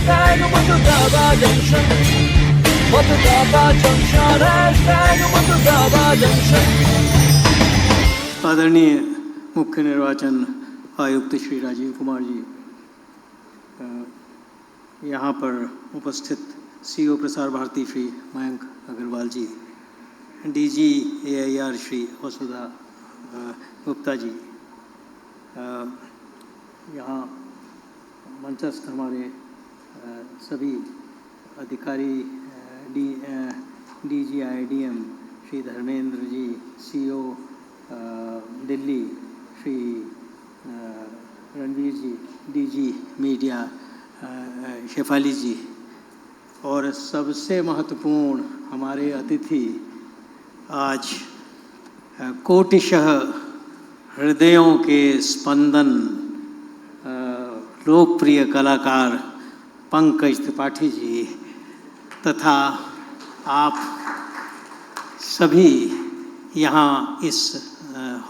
hashtag 我们的大把人生，我的大把整下来 hashtag 我们的大把人生。 आदरणीय मुख्य निर्वाचन आयुक्त श्री राजीव कुमार जी, यहाँ पर उपस्थित सीईओ प्रसार भारती श्री मयंक अग्रवाल जी, डीजी AIR श्री वसुधा गुप्ता जी, यहाँ मंचस्थ हमारे सभी अधिकारी, DG IDM Shri Dharmendra ji, CEO Delhi Shri Ranveer जी, DG मीडिया शेफाली जी, और सबसे महत्वपूर्ण हमारे अतिथि, आज कोटिशः हृदयों के स्पंदन लोकप्रिय कलाकार पंकज त्रिपाठी जी तथा आप सभी यहाँ इस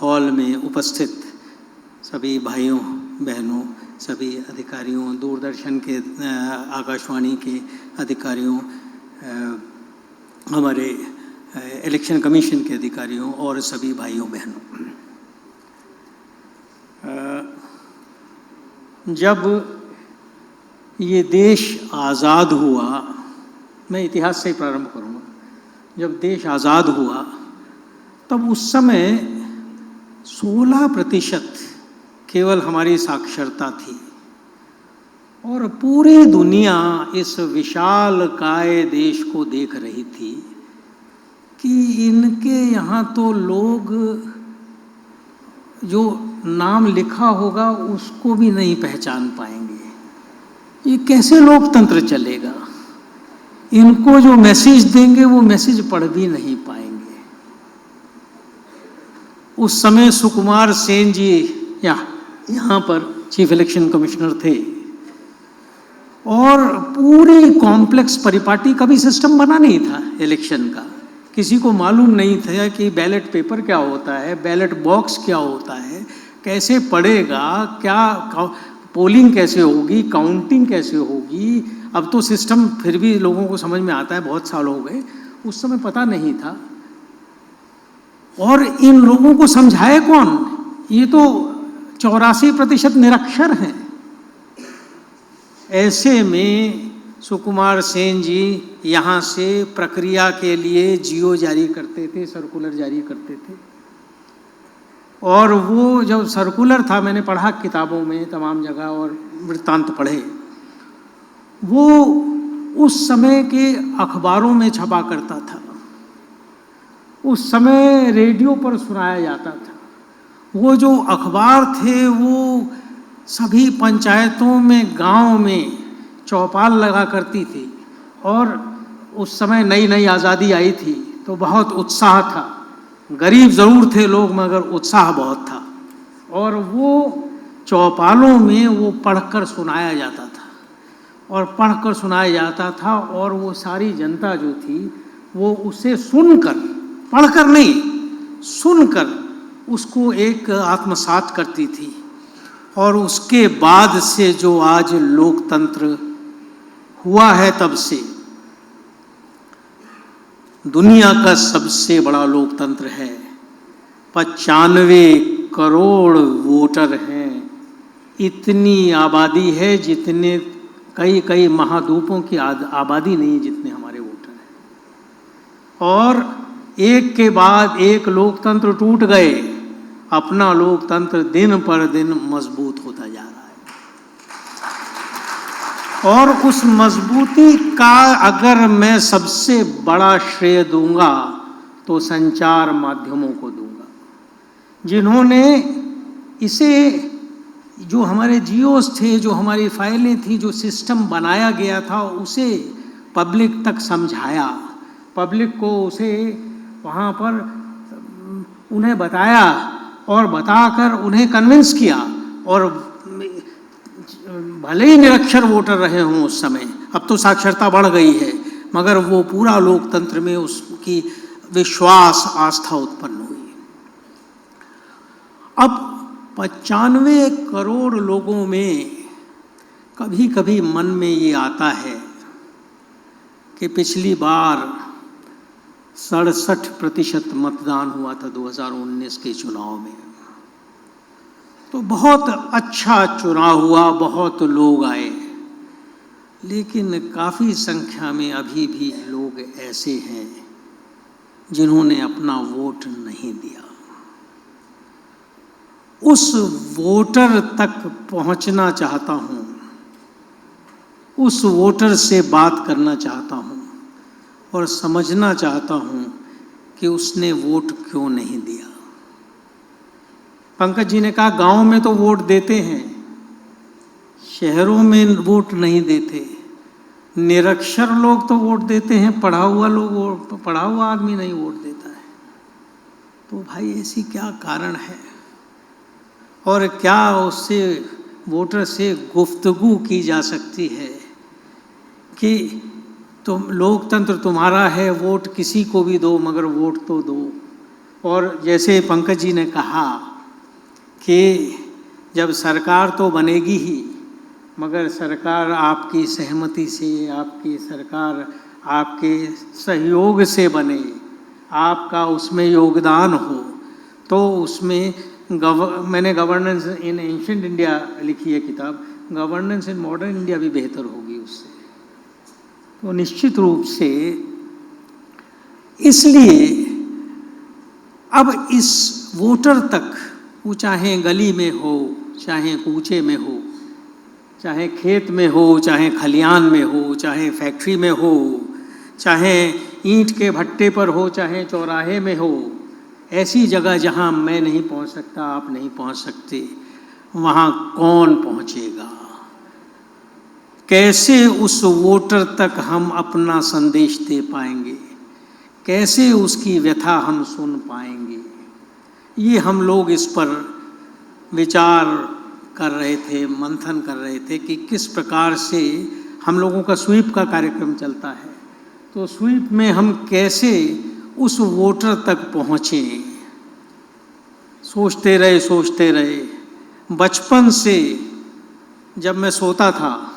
हॉल में उपस्थित सभी भाइयों बहनों, सभी अधिकारियों, दूरदर्शन के आकाशवाणी के अधिकारियों, हमारे इलेक्शन कमीशन के अधिकारियों और सभी भाइयों बहनों, जब ये देश आज़ाद हुआ, मैं इतिहास से ही प्रारंभ करूँगा, जब देश आज़ाद हुआ तब उस समय 16% केवल हमारी साक्षरता थी और पूरी दुनिया इस विशाल काय देश को देख रही थी कि इनके यहाँ तो लोग जो नाम लिखा होगा उसको भी नहीं पहचान पाएंगे, ये कैसे लोकतंत्र चलेगा, इनको जो मैसेज देंगे वो मैसेज पढ़ भी नहीं पाएंगे। उस समय सुकुमार सेन जी यहाँ पर चीफ इलेक्शन कमिश्नर थे और पूरी कॉम्प्लेक्स परिपाटी का भी सिस्टम बना नहीं था इलेक्शन का, किसी को मालूम नहीं था कि बैलेट पेपर क्या होता है, बैलेट बॉक्स क्या होता है, कैसे पड़ेगा, क्या पोलिंग कैसे होगी, काउंटिंग कैसे होगी। अब तो सिस्टम फिर भी लोगों को समझ में आता है, बहुत साल हो गए, उस समय पता नहीं था। और इन लोगों को समझाए कौन, ये तो 84% निरक्षर हैं। ऐसे में सुकुमार सेन जी यहाँ से प्रक्रिया के लिए जियो जारी करते थे, सर्कुलर जारी करते थे, और वो जब सर्कुलर था, मैंने पढ़ा किताबों में तमाम जगह और वृत्तांत पढ़े, वो उस समय के अखबारों में छपा करता था, उस समय रेडियो पर सुनाया जाता था। वो जो अखबार थे वो सभी पंचायतों में, गांव में चौपाल लगा करती थी, और उस समय नई नई आज़ादी आई थी तो बहुत उत्साह था, गरीब ज़रूर थे लोग मगर उत्साह बहुत था, और वो चौपालों में वो पढ़कर सुनाया जाता था, और पढ़कर सुनाया जाता था, और वो सारी जनता जो थी वो उसे सुनकर, पढ़कर नहीं, सुनकर उसको एक आत्मसात करती थी। और उसके बाद से जो आज लोकतंत्र हुआ है, तब से दुनिया का सबसे बड़ा लोकतंत्र है। 95 करोड़ वोटर हैं, इतनी आबादी है जितने कई महाद्वीपों की आबादी नहीं जितने हमारे वोटर हैं। और एक के बाद एक लोकतंत्र टूट गए, अपना लोकतंत्र दिन पर दिन मजबूत होता जा रहा है। और उस मजबूती का अगर मैं सबसे बड़ा श्रेय दूंगा तो संचार माध्यमों को दूंगा, जिन्होंने इसे, जो हमारे जियोस थे, जो हमारी फाइलें थी, जो सिस्टम बनाया गया था, उसे पब्लिक तक समझाया, पब्लिक को उसे वहाँ पर उन्हें बताया और बताकर उन्हें कन्विंस किया। और भले ही निरक्षर वोटर रहे हों उस समय, अब तो साक्षरता बढ़ गई है, मगर वो पूरा लोकतंत्र में उसकी विश्वास, आस्था उत्पन्न हुई। अब 95 करोड़ लोगों में कभी कभी मन में ये आता है कि पिछली बार 67% मतदान हुआ था 2019 के चुनाव में, तो बहुत अच्छा चुनाव हुआ, बहुत लोग आए, लेकिन काफ़ी संख्या में अभी भी लोग ऐसे हैं जिन्होंने अपना वोट नहीं दिया। उस वोटर तक पहुंचना चाहता हूं, उस वोटर से बात करना चाहता हूं और समझना चाहता हूं कि उसने वोट क्यों नहीं दिया। पंकज जी ने कहा गांव में तो वोट देते हैं, शहरों में वोट नहीं देते। निरक्षर लोग तो वोट देते हैं, पढ़ा हुआ आदमी नहीं वोट देता है। तो भाई ऐसी क्या कारण है, और क्या उससे वोटर से गुफ्तगू की जा सकती है कि तुम लोकतंत्र तुम्हारा है, वोट किसी को भी दो मगर वोट तो दो। और जैसे पंकज जी ने कहा कि जब सरकार तो बनेगी ही, मगर सरकार आपकी सहमति से, आपकी सरकार आपके सहयोग से बने, आपका उसमें योगदान हो, तो उसमें मैंने गवर्नेंस इन एंशिएंट इंडिया लिखी है किताब, गवर्नेंस इन मॉडर्न इंडिया भी बेहतर होगी उससे। तो निश्चित रूप से इसलिए अब इस वोटर तक, वो चाहे गली में हो, चाहे कूचे में हो, चाहे खेत में हो, चाहे खलियान में हो, चाहे फैक्ट्री में हो, चाहे ईंट के भट्टे पर हो, चाहे चौराहे में हो, ऐसी जगह जहां मैं नहीं पहुंच सकता, आप नहीं पहुंच सकते, वहां कौन पहुंचेगा? कैसे उस वोटर तक हम अपना संदेश दे पाएंगे? कैसे उसकी व्यथा हम सुन पाएंगे? ये हम लोग इस पर विचार कर रहे थे, मंथन कर रहे थे कि किस प्रकार से हम लोगों का स्वीप का कार्यक्रम चलता है, तो स्वीप में हम कैसे उस वोटर तक पहुँचे। सोचते रहे। बचपन से जब मैं सोता था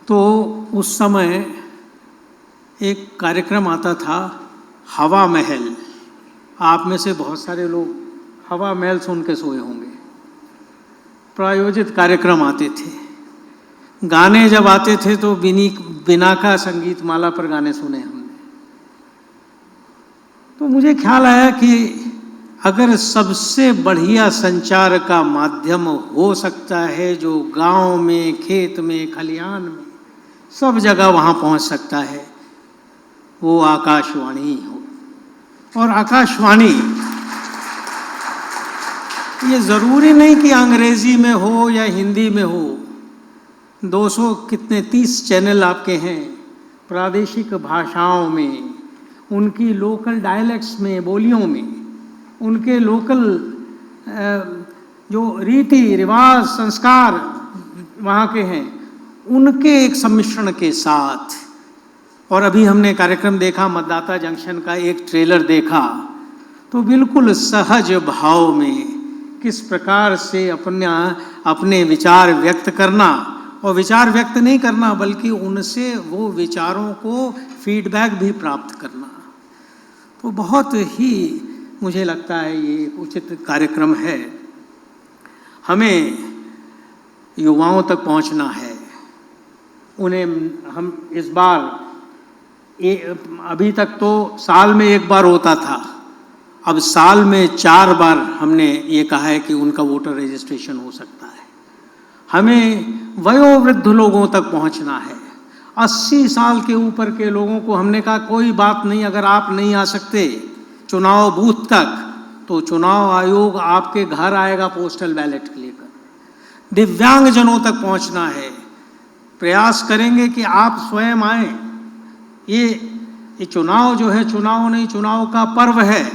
तो उस समय एक कार्यक्रम आता था, हवा महल। आप में से बहुत सारे लोग हवा महल सुन के सोए होंगे। प्रायोजित कार्यक्रम आते थे, गाने जब आते थे तो बिना का संगीत माला पर गाने सुने हमने। तो मुझे ख्याल आया कि अगर सबसे बढ़िया संचार का माध्यम हो सकता है जो गांव में, खेत में, खलियान में, सब जगह वहां पहुंच सकता है, वो आकाशवाणी हो। और आकाशवाणी ये ज़रूरी नहीं कि अंग्रेजी में हो या हिंदी में हो। 230 चैनल आपके हैं प्रादेशिक भाषाओं में, उनकी लोकल डायलेक्ट्स में, बोलियों में, उनके लोकल जो रीति रिवाज संस्कार वहाँ के हैं, उनके एक सम्मिश्रण के साथ। और अभी हमने कार्यक्रम देखा, मतदाता जंक्शन का एक ट्रेलर देखा, तो बिल्कुल सहज भाव में किस प्रकार से अपने विचार व्यक्त करना, और विचार व्यक्त नहीं करना बल्कि उनसे वो विचारों को फीडबैक भी प्राप्त करना। तो बहुत ही मुझे लगता है ये उचित कार्यक्रम है। हमें युवाओं तक पहुंचना है, उन्हें हम इस बार अभी तक तो साल में एक बार होता था, अब साल में 4 बार हमने ये कहा है कि उनका वोटर रजिस्ट्रेशन हो सकता है। हमें वयोवृद्ध लोगों तक पहुंचना है, 80 साल के ऊपर के लोगों को हमने कहा कोई बात नहीं, अगर आप नहीं आ सकते चुनाव बूथ तक तो चुनाव आयोग आपके घर आएगा पोस्टल बैलेट लेकर। दिव्यांगजनों तक पहुंचना है, प्रयास करेंगे कि आप स्वयं आए। ये चुनाव जो है, चुनाव नहीं, चुनाव का पर्व है,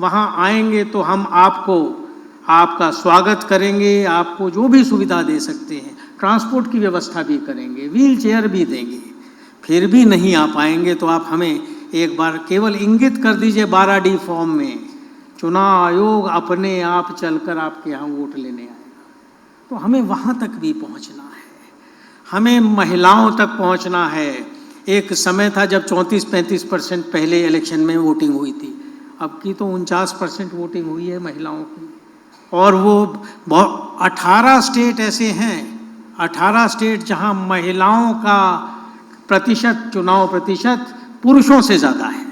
वहाँ आएंगे तो हम आपका स्वागत करेंगे, आपको जो भी सुविधा दे सकते हैं, ट्रांसपोर्ट की व्यवस्था भी करेंगे, व्हील चेयर भी देंगे। फिर भी नहीं आ पाएंगे तो आप हमें एक बार केवल इंगित कर दीजिए 12D फॉर्म में, चुनाव आयोग अपने आप चलकर आपके यहाँ वोट लेने आएगा। तो हमें वहाँ तक भी पहुँचना है, हमें महिलाओं तक पहुँचना है। एक समय था जब 34-35% पहले इलेक्शन में वोटिंग हुई थी, अब की तो 49% वोटिंग हुई है महिलाओं की। और वो 18 स्टेट ऐसे हैं, 18 स्टेट जहाँ महिलाओं का प्रतिशत, चुनाव प्रतिशत पुरुषों से ज़्यादा है,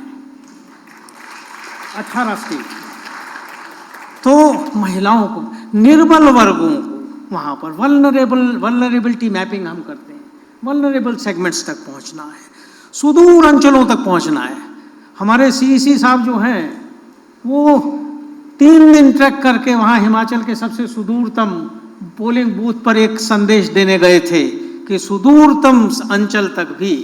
18 स्टेट। तो महिलाओं को, निर्बल वर्गों को वहाँ पर वल्नरेबिलिटी मैपिंग हम करते हैं, वल्नरेबल सेगमेंट्स तक पहुँचना है, सुदूर अंचलों तक पहुँचना है। हमारे सीईसी साहब जो हैं वो 3 दिन ट्रैक करके वहाँ हिमाचल के सबसे सुदूरतम पोलिंग बूथ पर एक संदेश देने गए थे कि सुदूरतम अंचल तक भी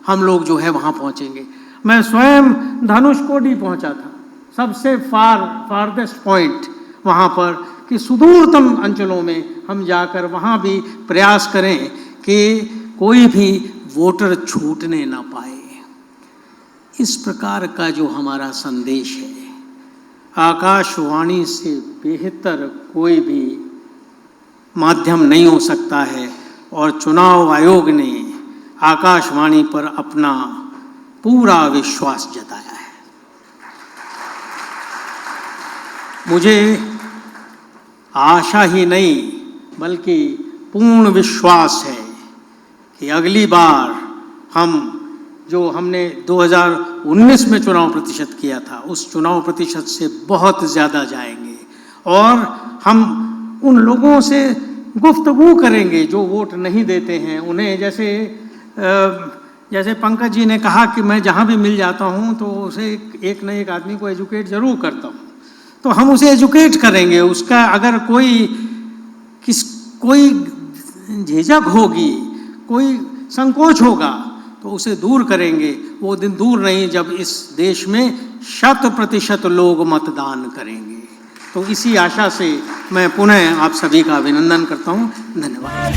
हम लोग जो है वहाँ पहुँचेंगे। मैं स्वयं धनुषकोडी पहुँचा था, सबसे फारदेस्ट पॉइंट वहाँ पर, कि सुदूरतम अंचलों में हम जाकर वहाँ भी प्रयास करें कि कोई भी वोटर छूटने ना पाए। इस प्रकार का जो हमारा संदेश है, आकाशवाणी से बेहतर कोई भी माध्यम नहीं हो सकता है, और चुनाव आयोग ने आकाशवाणी पर अपना पूरा विश्वास जताया है। मुझे आशा ही नहीं बल्कि पूर्ण विश्वास है कि अगली बार हम जो हमने 2019 में चुनाव प्रतिशत किया था, उस चुनाव प्रतिशत से बहुत ज़्यादा जाएंगे, और हम उन लोगों से गुफ्तगू करेंगे जो वोट नहीं देते हैं उन्हें। जैसे पंकज जी ने कहा कि मैं जहाँ भी मिल जाता हूँ तो उसे एक न एक आदमी को एजुकेट ज़रूर करता हूँ, तो हम उसे एजुकेट करेंगे। उसका अगर कोई झिझक होगी, कोई संकोच होगा, तो उसे दूर करेंगे। वो दिन दूर नहीं जब इस देश में 100% लोग मतदान करेंगे। तो इसी आशा से मैं पुनः आप सभी का अभिनंदन करता हूँ। धन्यवाद।